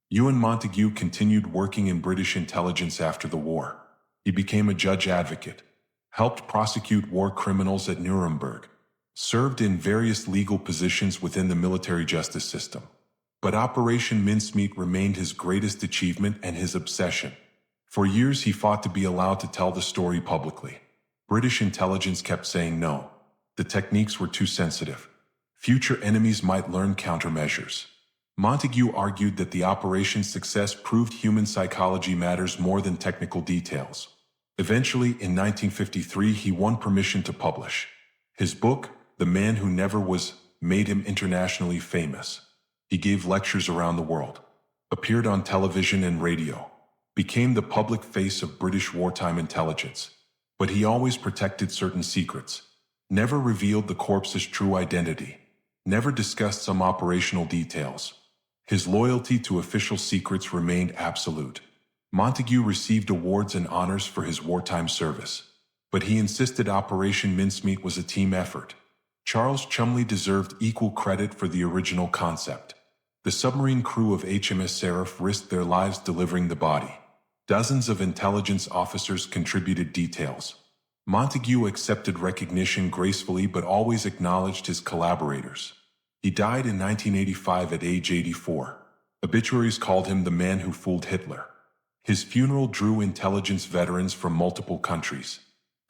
[SPEAKER 1] Ewan Montagu continued working in British intelligence after the war. He became a judge advocate, helped prosecute war criminals at Nuremberg, served in various legal positions within the military justice system. But Operation Mincemeat remained his greatest achievement and his obsession. For years he fought to be allowed to tell the story publicly. British intelligence kept saying no. The techniques were too sensitive. Future enemies might learn countermeasures. Montagu argued that the operation's success proved human psychology matters more than technical details. Eventually, in 1953, he won permission to publish. His book, The Man Who Never Was, made him internationally famous. He gave lectures around the world, appeared on television and radio, became the public face of British wartime intelligence. But he always protected certain secrets, never revealed the corpse's true identity, never discussed some operational details. His loyalty to official secrets remained absolute. Montagu received awards and honors for his wartime service, but he insisted Operation Mincemeat was a team effort. Charles Chumley deserved equal credit for the original concept. The submarine crew of HMS Seraph risked their lives delivering the body. Dozens of intelligence officers contributed details. Montagu accepted recognition gracefully but always acknowledged his collaborators. He died in 1985 at age 84. Obituaries called him the man who fooled Hitler. His funeral drew intelligence veterans from multiple countries.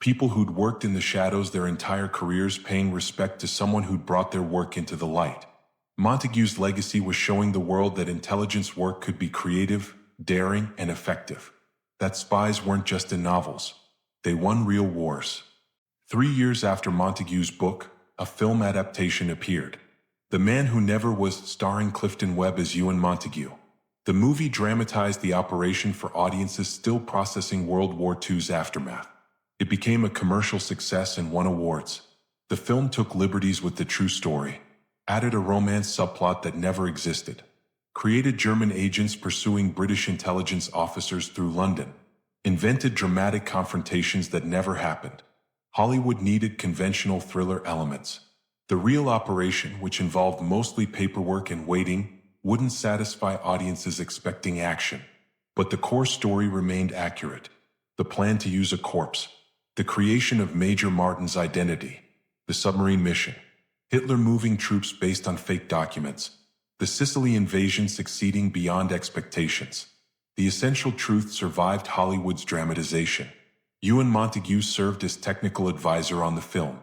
[SPEAKER 1] People who'd worked in the shadows their entire careers paying respect to someone who'd brought their work into the light. Montagu's legacy was showing the world that intelligence work could be creative, daring, and effective. That spies weren't just in novels. They won real wars. 3 years after Montagu's book, a film adaptation appeared. The Man Who Never Was, starring Clifton Webb as Ewan Montagu. The movie dramatized the operation for audiences still processing World War II's aftermath. It became a commercial success and won awards. The film took liberties with the true story, added a romance subplot that never existed, created German agents pursuing British intelligence officers through London, invented dramatic confrontations that never happened. Hollywood needed conventional thriller elements. The real operation, which involved mostly paperwork and waiting, wouldn't satisfy audiences expecting action. But the core story remained accurate. The plan to use a corpse, the creation of Major Martin's identity, the submarine mission, Hitler moving troops based on fake documents, the Sicily invasion succeeding beyond expectations. The essential truth survived Hollywood's dramatization. Ewan Montagu served as technical advisor on the film.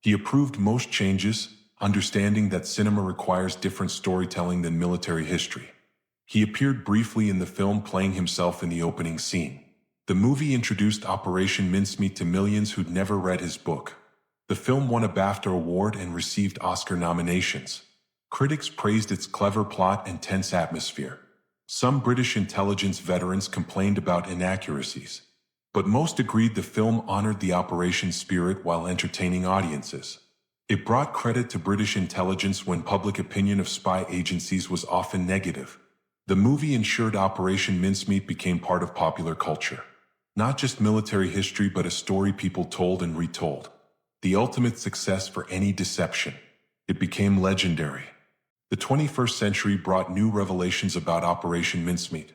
[SPEAKER 1] He approved most changes, understanding that cinema requires different storytelling than military history. He appeared briefly in the film, playing himself in the opening scene. The movie introduced Operation Mincemeat to millions who'd never read his book. The film won a BAFTA award and received Oscar nominations. Critics praised its clever plot and tense atmosphere. Some British intelligence veterans complained about inaccuracies, but most agreed the film honored the operation's spirit while entertaining audiences. It brought credit to British intelligence when public opinion of spy agencies was often negative. The movie ensured Operation Mincemeat became part of popular culture. Not just military history, but a story people told and retold. The ultimate success for any deception. It became legendary. The 21st century brought new revelations about Operation Mincemeat.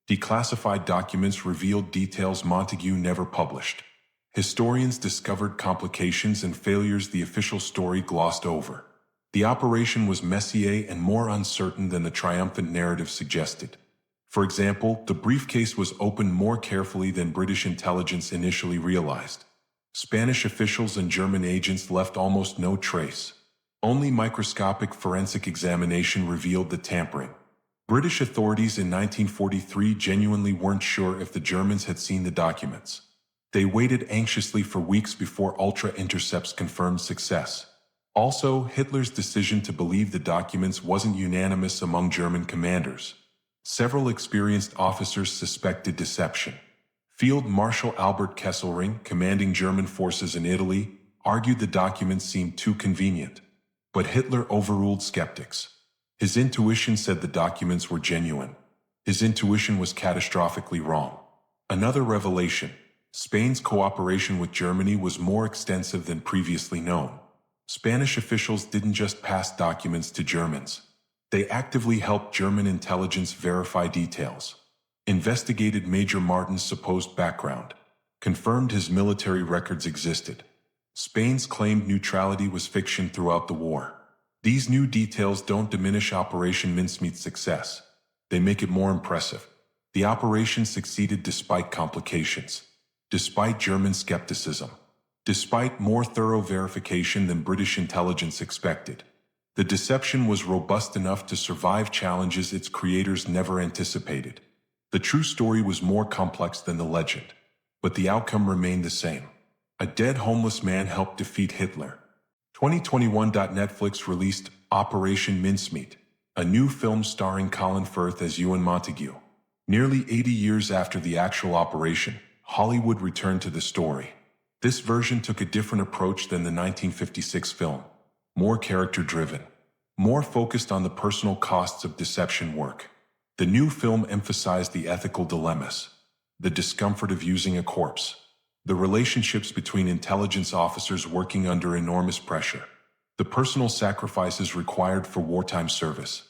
[SPEAKER 1] Declassified documents revealed details Montagu never published. Historians discovered complications and failures the official story glossed over. The operation was messier and more uncertain than the triumphant narrative suggested. For example, the briefcase was opened more carefully than British intelligence initially realized. Spanish officials and German agents left almost no trace. Only microscopic forensic examination revealed the tampering. British authorities in 1943 genuinely weren't sure if the Germans had seen the documents. They waited anxiously for weeks before ultra-intercepts confirmed success. Also, Hitler's decision to believe the documents wasn't unanimous among German commanders. Several experienced officers suspected deception. Field Marshal Albert Kesselring, commanding German forces in Italy, argued the documents seemed too convenient. But Hitler overruled skeptics. His intuition said the documents were genuine. His intuition was catastrophically wrong. Another revelation: Spain's cooperation with Germany was more extensive than previously known. Spanish officials didn't just pass documents to Germans. They actively helped German intelligence verify details, investigated Major Martin's supposed background, confirmed his military records existed. Spain's claimed neutrality was fiction throughout the war. These new details don't diminish Operation Mincemeat's success. They make it more impressive. The operation succeeded despite complications, despite German skepticism, despite more thorough verification than British intelligence expected. The deception was robust enough to survive challenges its creators never anticipated. The true story was more complex than the legend, but the outcome remained the same. A dead homeless man helped defeat Hitler. 2021. Netflix released Operation Mincemeat, a new film starring Colin Firth as Ewan Montagu. Nearly 80 years after the actual operation, Hollywood returned to the story. This version took a different approach than the 1956 film. More character-driven, more focused on the personal costs of deception work. The new film emphasized the ethical dilemmas, the discomfort of using a corpse, the relationships between intelligence officers working under enormous pressure, the personal sacrifices required for wartime service.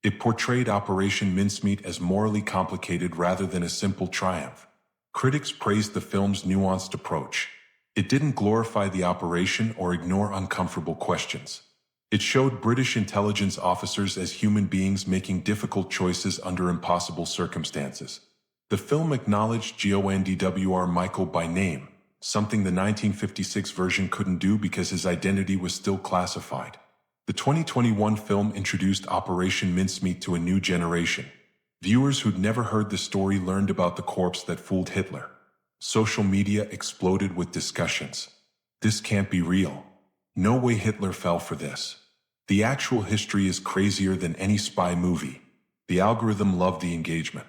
[SPEAKER 1] It portrayed Operation Mincemeat as morally complicated rather than a simple triumph. Critics praised the film's nuanced approach. It didn't glorify the operation or ignore uncomfortable questions. It showed British intelligence officers as human beings making difficult choices under impossible circumstances. The film acknowledged Glyndwr Michael by name, something the 1956 version couldn't do because his identity was still classified. The 2021 film introduced Operation Mincemeat to a new generation. Viewers who'd never heard the story learned about the corpse that fooled Hitler. Social media exploded with discussions. This can't be real. No way Hitler fell for this. The actual history is crazier than any spy movie. The algorithm loved the engagement.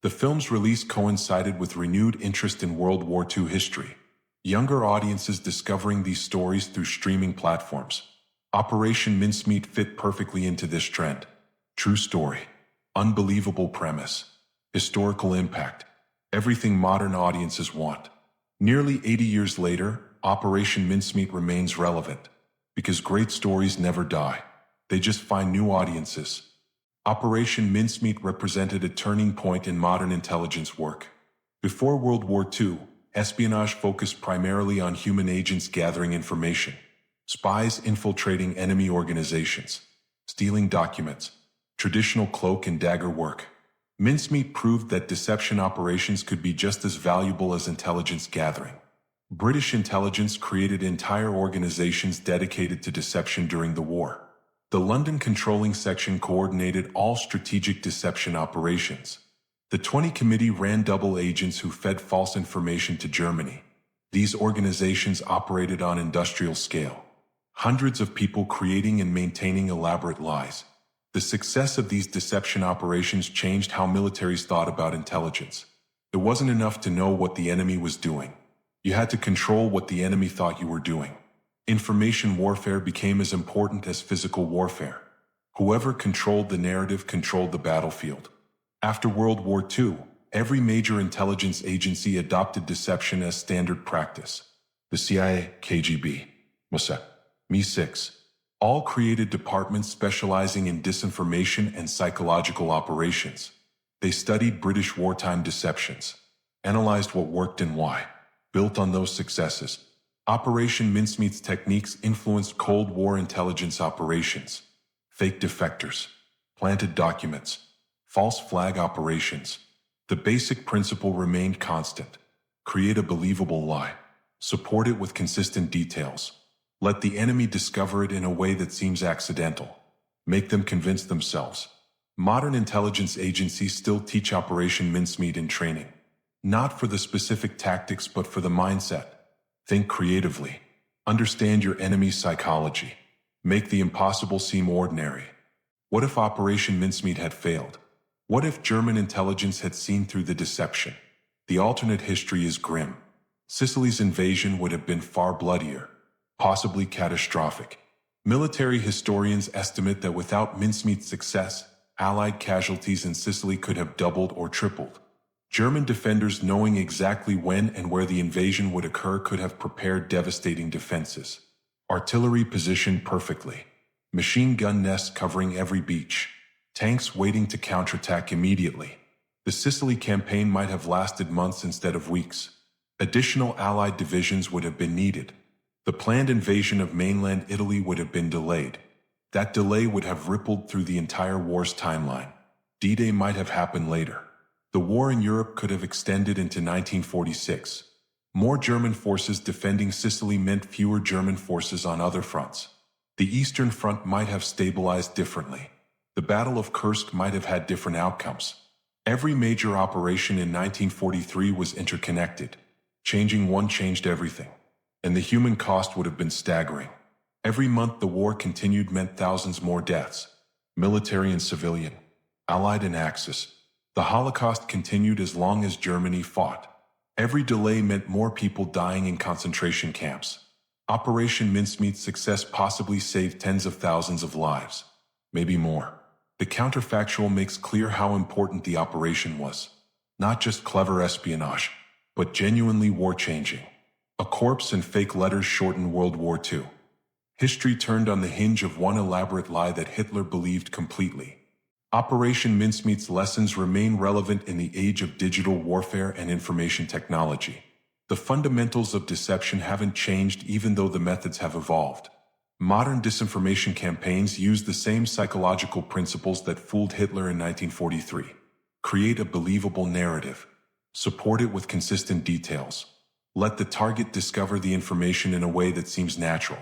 [SPEAKER 1] The film's release coincided with renewed interest in World War II history. Younger audiences discovering these stories through streaming platforms. Operation Mincemeat fit perfectly into this trend. True story. Unbelievable premise. Historical impact. Everything modern audiences want. Nearly 80 years later, Operation Mincemeat remains relevant. Because great stories never die. They just find new audiences. Operation Mincemeat represented a turning point in modern intelligence work. Before World War II, espionage focused primarily on human agents gathering information. Spies infiltrating enemy organizations. Stealing documents. Traditional cloak and dagger work. Mincemeat proved that deception operations could be just as valuable as intelligence gathering. British intelligence created entire organizations dedicated to deception during the war. The London Controlling Section coordinated all strategic deception operations. The 20 Committee ran double agents who fed false information to Germany. These organizations operated on industrial scale. Hundreds of people creating and maintaining elaborate lies. The success of these deception operations changed how militaries thought about intelligence. It wasn't enough to know what the enemy was doing. You had to control what the enemy thought you were doing. Information warfare became as important as physical warfare. Whoever controlled the narrative controlled the battlefield. After World War II, every major intelligence agency adopted deception as standard practice. The CIA, KGB, Mossad, MI6, all created departments specializing in disinformation and psychological operations. They studied British wartime deceptions, analyzed what worked and why, built on those successes. Operation Mincemeat's techniques influenced Cold War intelligence operations. Fake defectors, planted documents, false flag operations. The basic principle remained constant. Create a believable lie. Support it with consistent details. Let the enemy discover it in a way that seems accidental. Make them convince themselves. Modern intelligence agencies still teach Operation Mincemeat in training. Not for the specific tactics but for the mindset. Think creatively. Understand your enemy's psychology. Make the impossible seem ordinary. What if Operation Mincemeat had failed? What if German intelligence had seen through the deception? The alternate history is grim. Sicily's invasion would have been far bloodier, possibly catastrophic. Military historians estimate that without Mincemeat's success, Allied casualties in Sicily could have doubled or tripled. German defenders, knowing exactly when and where the invasion would occur, could have prepared devastating defenses. Artillery positioned perfectly. Machine gun nests covering every beach. Tanks waiting to counterattack immediately. The Sicily campaign might have lasted months instead of weeks. Additional Allied divisions would have been needed. The planned invasion of mainland Italy would have been delayed. That delay would have rippled through the entire war's timeline. D-Day might have happened later. The war in Europe could have extended into 1946. More German forces defending Sicily meant fewer German forces on other fronts. The Eastern Front might have stabilized differently. The Battle of Kursk might have had different outcomes. Every major operation in 1943 was interconnected. Changing one changed everything. And the human cost would have been staggering. Every month the war continued meant thousands more deaths. Military and civilian. Allied and Axis. The Holocaust continued as long as Germany fought. Every delay meant more people dying in concentration camps. Operation Mincemeat's success possibly saved tens of thousands of lives. Maybe more. The counterfactual makes clear how important the operation was. Not just clever espionage, but genuinely war-changing. A corpse and fake letters shortened World War II. History turned on the hinge of one elaborate lie that Hitler believed completely. Operation Mincemeat's lessons remain relevant in the age of digital warfare and information technology. The fundamentals of deception haven't changed even though the methods have evolved. Modern disinformation campaigns use the same psychological principles that fooled Hitler in 1943. Create a believable narrative. Support it with consistent details. Let the target discover the information in a way that seems natural.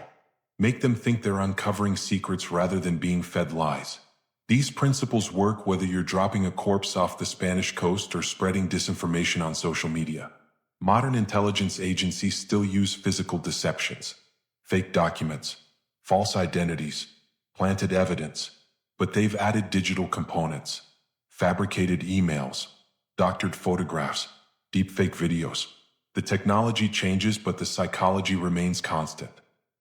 [SPEAKER 1] Make them think they're uncovering secrets rather than being fed lies. These principles work whether you're dropping a corpse off the Spanish coast or spreading disinformation on social media. Modern intelligence agencies still use physical deceptions, fake documents, false identities, planted evidence, but they've added digital components, fabricated emails, doctored photographs, deepfake videos. The technology changes, but the psychology remains constant.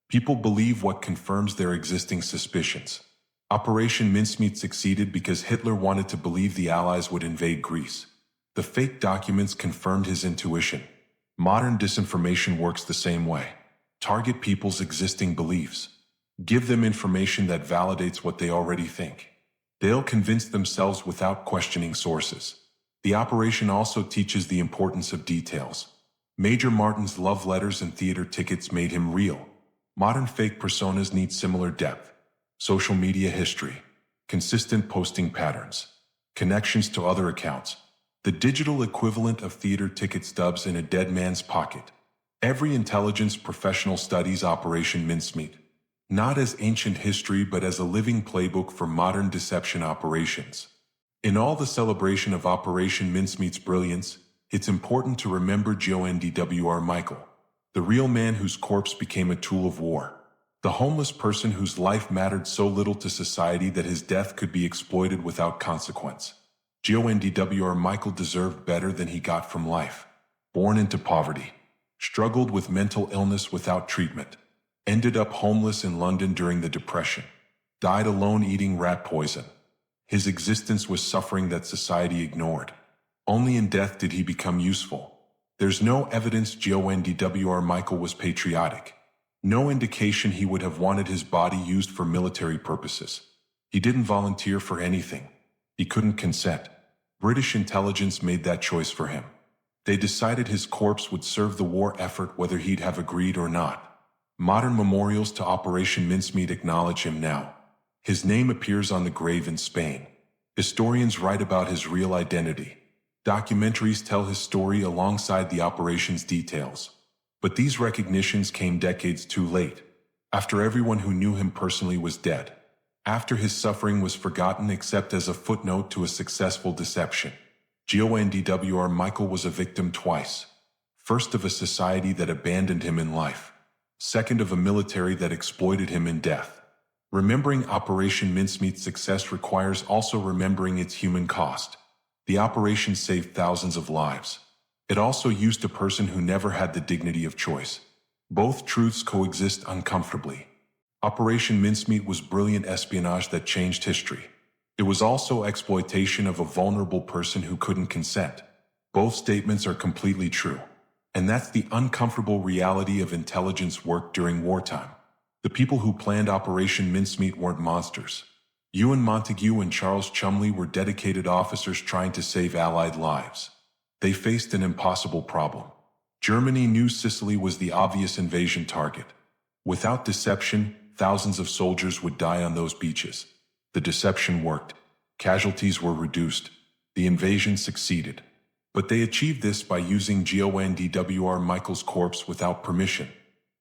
[SPEAKER 1] People believe what confirms their existing suspicions. Operation Mincemeat succeeded because Hitler wanted to believe the Allies would invade Greece. The fake documents confirmed his intuition. Modern disinformation works the same way. Target people's existing beliefs. Give them information that validates what they already think. They'll convince themselves without questioning sources. The operation also teaches the importance of details. Major Martin's love letters and theater tickets made him real. Modern fake personas need similar depth. Social media history, consistent posting patterns, connections to other accounts, the digital equivalent of theater ticket stubs in a dead man's pocket. Every intelligence professional studies Operation Mincemeat, not as ancient history but as a living playbook for modern deception operations. In all the celebration of Operation Mincemeat's brilliance, it's important to remember Glyndwr Michael, the real man whose corpse became a tool of war. The homeless person whose life mattered so little to society that his death could be exploited without consequence. Glyndwr Michael deserved better than he got from life. Born into poverty, struggled with mental illness without treatment, ended up homeless in London during the Depression, died alone eating rat poison. His existence was suffering that society ignored. Only in death did he become useful. There's no evidence Glyndwr Michael was patriotic. No indication he would have wanted his body used for military purposes. He didn't volunteer for anything. He couldn't consent. British intelligence made that choice for him. They decided his corpse would serve the war effort whether he'd have agreed or not. Modern memorials to Operation Mincemeat acknowledge him now. His name appears on the grave in Spain. Historians write about his real identity. Documentaries tell his story alongside the operation's details. But these recognitions came decades too late, after everyone who knew him personally was dead, after his suffering was forgotten except as a footnote to a successful deception. Glyndwr Michael was a victim twice. First of a society that abandoned him in life. Second of a military that exploited him in death. Remembering Operation Mincemeat's success requires also remembering its human cost. The operation saved thousands of lives. It also used a person who never had the dignity of choice. Both truths coexist uncomfortably. Operation Mincemeat was brilliant espionage that changed history. It was also exploitation of a vulnerable person who couldn't consent. Both statements are completely true. And that's the uncomfortable reality of intelligence work during wartime. The people who planned Operation Mincemeat weren't monsters. Ewan Montague and Charles Chumley were dedicated officers trying to save Allied lives. They faced an impossible problem. Germany knew Sicily was the obvious invasion target. Without deception, thousands of soldiers would die on those beaches. The deception worked. Casualties were reduced. The invasion succeeded. But they achieved this by using Glyndwr Michael's corpse without permission,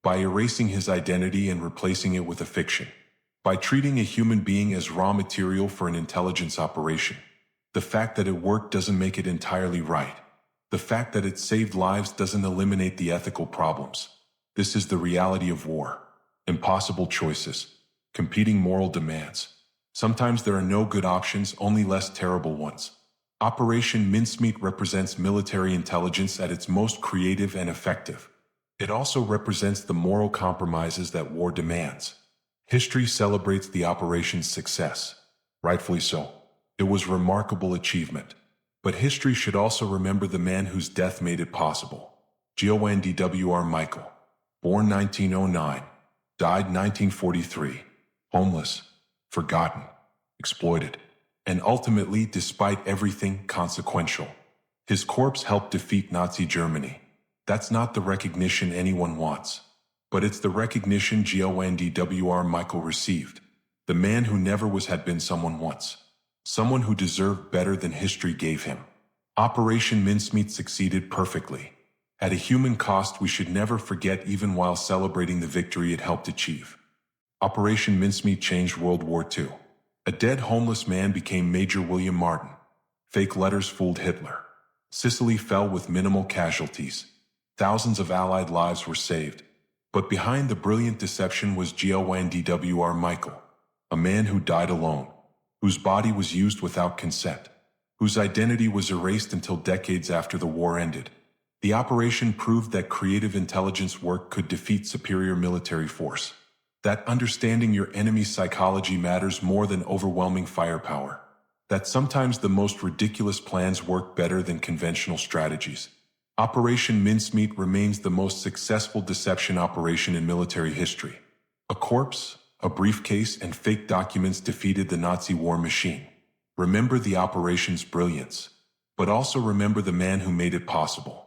[SPEAKER 1] by erasing his identity and replacing it with a fiction, by treating a human being as raw material for an intelligence operation. The fact that it worked doesn't make it entirely right. The fact that it saved lives doesn't eliminate the ethical problems. This is the reality of war. Impossible choices. Competing moral demands. Sometimes there are no good options, only less terrible ones. Operation Mincemeat represents military intelligence at its most creative and effective. It also represents the moral compromises that war demands. History celebrates the operation's success. Rightfully so. It was a remarkable achievement. But history should also remember the man whose death made it possible. Glyndwr Michael. Born 1909. Died 1943. Homeless. Forgotten. Exploited. And ultimately, despite everything, consequential. His corpse helped defeat Nazi Germany. That's not the recognition anyone wants. But it's the recognition Glyndwr Michael received. The man who never had been someone once. Someone who deserved better than history gave him. Operation Mincemeat succeeded perfectly. At a human cost we should never forget even while celebrating the victory it helped achieve. Operation Mincemeat changed World War II. A dead homeless man became Major William Martin. Fake letters fooled Hitler. Sicily fell with minimal casualties. Thousands of Allied lives were saved. But behind the brilliant deception was Glyndwr Michael, a man who died alone, whose body was used without consent, whose identity was erased until decades after the war ended. The operation proved that creative intelligence work could defeat superior military force, that understanding your enemy's psychology matters more than overwhelming firepower, that sometimes the most ridiculous plans work better than conventional strategies. Operation Mincemeat remains the most successful deception operation in military history. A corpse, a briefcase, and fake documents defeated the Nazi war machine. Remember the operation's brilliance, but also remember the man who made it possible.